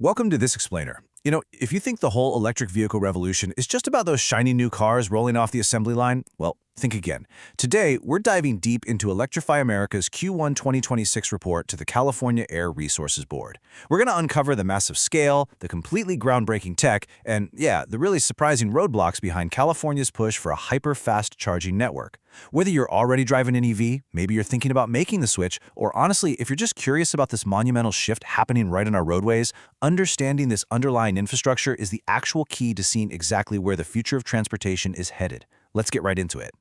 Welcome to This Explainer. If you think the whole electric vehicle revolution is just about those shiny new cars rolling off the assembly line, well, think again. Today, we're diving deep into Electrify America's Q1 2026 report to the California Air Resources Board. We're going to uncover the massive scale, the completely groundbreaking tech, and the really surprising roadblocks behind California's push for a hyper-fast charging network. Whether you're already driving an EV, maybe you're thinking about making the switch, or honestly, if you're just curious about this monumental shift happening right on our roadways, understanding this underlying infrastructure is the actual key to seeing exactly where the future of transportation is headed. Let's get right into it.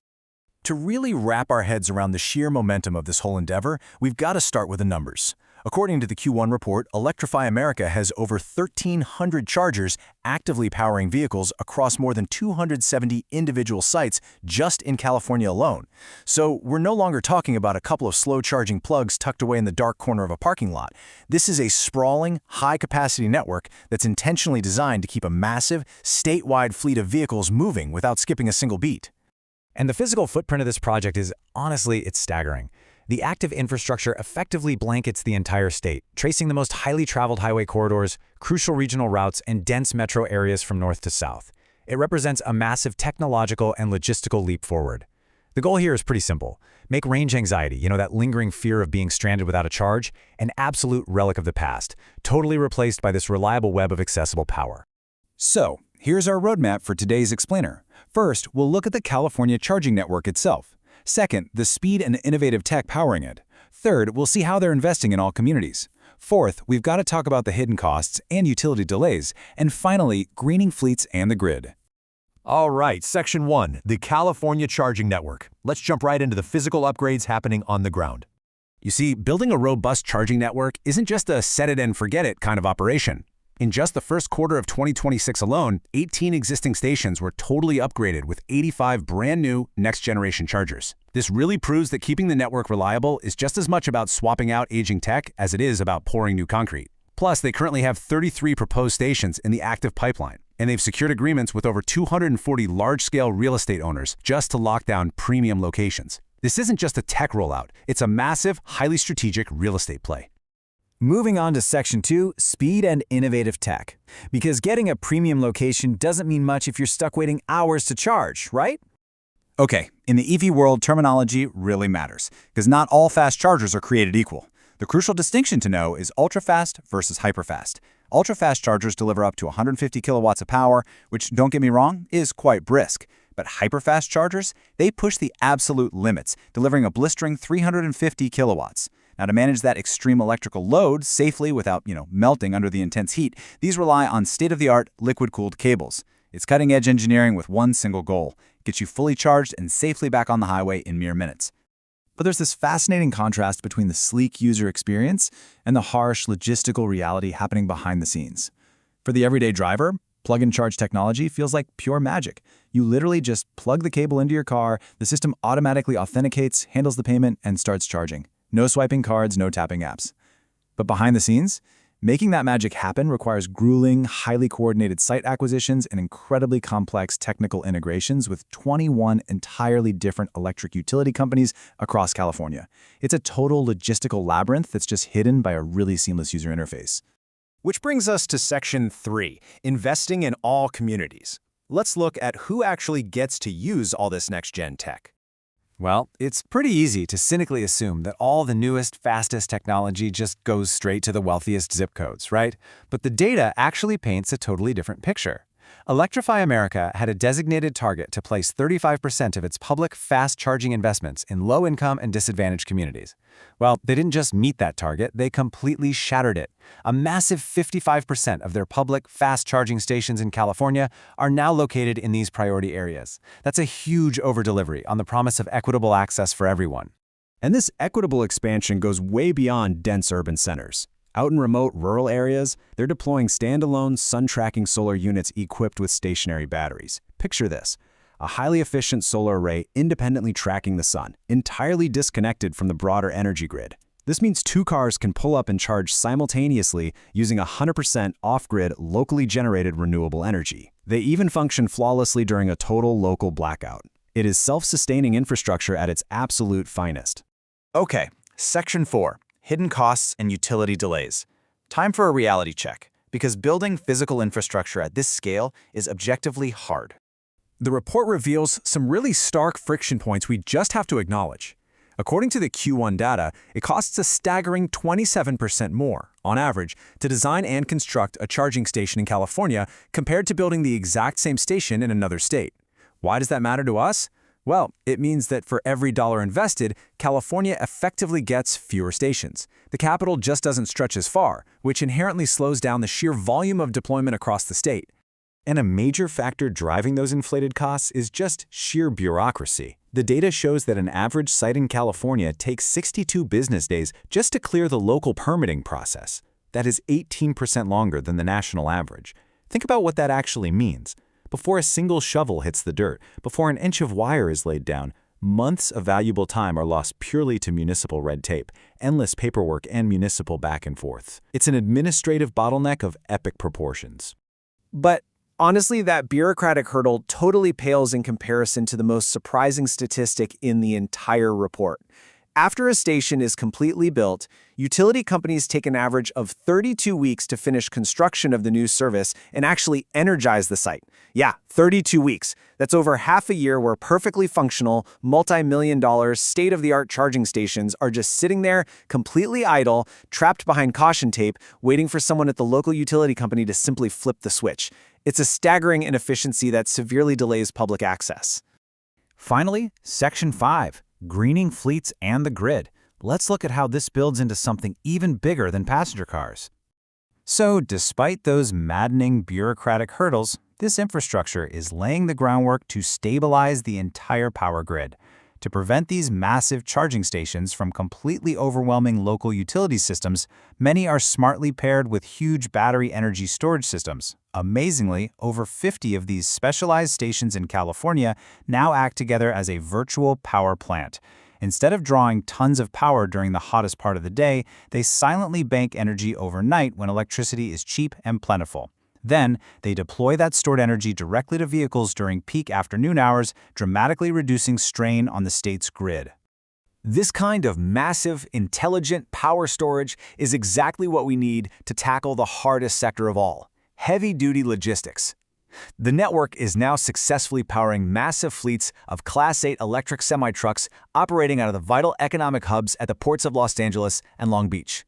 To really wrap our heads around the sheer momentum of this whole endeavor, we've got to start with the numbers. According to the Q1 report, Electrify America has over 1,300 chargers actively powering vehicles across more than 270 individual sites just in California alone. So we're no longer talking about a couple of slow-charging plugs tucked away in the dark corner of a parking lot. This is a sprawling, high-capacity network that's intentionally designed to keep a massive, statewide fleet of vehicles moving without skipping a single beat. And the physical footprint of this project is, honestly, it's staggering. The active infrastructure effectively blankets the entire state, tracing the most highly traveled highway corridors, crucial regional routes, and dense metro areas from north to south. It represents a massive technological and logistical leap forward. The goal here is pretty simple. Make range anxiety, that lingering fear of being stranded without a charge, an absolute relic of the past, totally replaced by this reliable web of accessible power. So, here's our roadmap for today's explainer. First, we'll look at the California charging network itself. Second, the speed and innovative tech powering it. Third, we'll see how they're investing in all communities. Fourth, we've got to talk about the hidden costs and utility delays. And finally, greening fleets and the grid. All right, Section 1, the California Charging Network. Let's jump right into the physical upgrades happening on the ground. You see, building a robust charging network isn't just a set-it-and-forget-it kind of operation. In just the first quarter of 2026 alone, 18 existing stations were totally upgraded with 85 brand-new next-generation chargers. This really proves that keeping the network reliable is just as much about swapping out aging tech as it is about pouring new concrete. Plus, they currently have 33 proposed stations in the active pipeline, and they've secured agreements with over 240 large-scale real estate owners just to lock down premium locations. This isn't just a tech rollout, it's a massive, highly strategic real estate play. Moving on to Section 2, speed and innovative tech. Because getting a premium location doesn't mean much if you're stuck waiting hours to charge, right? Okay, in the EV world, terminology really matters, because not all fast chargers are created equal. The crucial distinction to know is ultra-fast versus hyper-fast. Ultra-fast chargers deliver up to 150 kilowatts of power, which, don't get me wrong, is quite brisk. But hyper-fast chargers, they push the absolute limits, delivering a blistering 350 kilowatts. Now, to manage that extreme electrical load safely without, melting under the intense heat, these rely on state-of-the-art liquid-cooled cables. It's cutting-edge engineering with one single goal: get you fully charged and safely back on the highway in mere minutes. But there's this fascinating contrast between the sleek user experience and the harsh logistical reality happening behind the scenes. For the everyday driver, plug-and-charge technology feels like pure magic. You literally just plug the cable into your car, the system automatically authenticates, handles the payment, and starts charging. No swiping cards, no tapping apps. But behind the scenes, making that magic happen requires grueling, highly coordinated site acquisitions and incredibly complex technical integrations with 21 entirely different electric utility companies across California. It's a total logistical labyrinth that's just hidden by a really seamless user interface. Which brings us to Section 3, investing in all communities. Let's look at who actually gets to use all this next-gen tech. Well, it's pretty easy to cynically assume that all the newest, fastest technology just goes straight to the wealthiest zip codes, right? But the data actually paints a totally different picture. Electrify America had a designated target to place 35% of its public fast-charging investments in low-income and disadvantaged communities. Well, they didn't just meet that target, they completely shattered it. A massive 55% of their public fast-charging stations in California are now located in these priority areas. That's a huge over-delivery on the promise of equitable access for everyone. And this equitable expansion goes way beyond dense urban centers. Out in remote rural areas, they're deploying standalone sun-tracking solar units equipped with stationary batteries. Picture this: a highly efficient solar array independently tracking the sun, entirely disconnected from the broader energy grid. This means two cars can pull up and charge simultaneously using 100% off-grid, locally generated renewable energy. They even function flawlessly during a total local blackout. It is self-sustaining infrastructure at its absolute finest. Okay, Section 4. Hidden costs and utility delays. Time for a reality check. because building physical infrastructure at this scale is objectively hard. The report reveals some really stark friction points we just have to acknowledge. According to the Q1 data, it costs a staggering 27% more, on average, to design and construct a charging station in California compared to building the exact same station in another state. Why does that matter to us? Well, it means that for every dollar invested, California effectively gets fewer stations. The capital just doesn't stretch as far, which inherently slows down the sheer volume of deployment across the state. And a major factor driving those inflated costs is just sheer bureaucracy. The data shows that an average site in California takes 62 business days just to clear the local permitting process. That is 18% longer than the national average. Think about what that actually means. Before a single shovel hits the dirt, before an inch of wire is laid down, months of valuable time are lost purely to municipal red tape, endless paperwork, and municipal back and forth. It's an administrative bottleneck of epic proportions. But honestly, that bureaucratic hurdle totally pales in comparison to the most surprising statistic in the entire report. After a station is completely built, utility companies take an average of 32 weeks to finish construction of the new service and actually energize the site. Yeah, 32 weeks. That's over half a year where perfectly functional, multi-million-dollar, state-of-the-art charging stations are just sitting there, completely idle, trapped behind caution tape, waiting for someone at the local utility company to simply flip the switch. It's a staggering inefficiency that severely delays public access. Finally, Section 5. Greening fleets and the grid. Let's look at how this builds into something even bigger than passenger cars. So, despite those maddening bureaucratic hurdles, this infrastructure is laying the groundwork to stabilize the entire power grid. To prevent these massive charging stations from completely overwhelming local utility systems, many are smartly paired with huge battery energy storage systems. Amazingly, over 50 of these specialized stations in California now act together as a virtual power plant. Instead of drawing tons of power during the hottest part of the day, they silently bank energy overnight when electricity is cheap and plentiful. Then, they deploy that stored energy directly to vehicles during peak afternoon hours, dramatically reducing strain on the state's grid. This kind of massive, intelligent power storage is exactly what we need to tackle the hardest sector of all: heavy-duty logistics. The network is now successfully powering massive fleets of Class 8 electric semi-trucks operating out of the vital economic hubs at the ports of Los Angeles and Long Beach.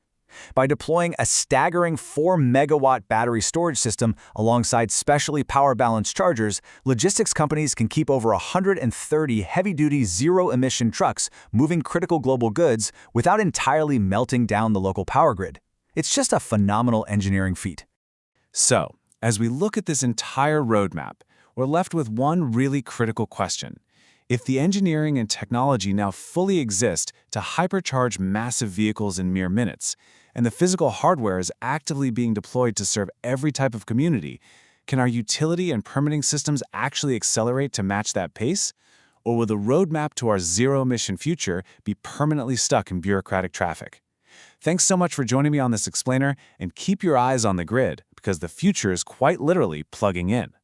By deploying a staggering 4-megawatt battery storage system alongside specially power-balanced chargers, logistics companies can keep over 130 heavy-duty zero-emission trucks moving critical global goods without entirely melting down the local power grid. It's just a phenomenal engineering feat. So, as we look at this entire roadmap, we're left with one really critical question. If the engineering and technology now fully exist to hypercharge massive vehicles in mere minutes, and the physical hardware is actively being deployed to serve every type of community, can our utility and permitting systems actually accelerate to match that pace? Or will the roadmap to our zero-emission future be permanently stuck in bureaucratic traffic? Thanks so much for joining me on this explainer, and keep your eyes on the grid, because the future is quite literally plugging in.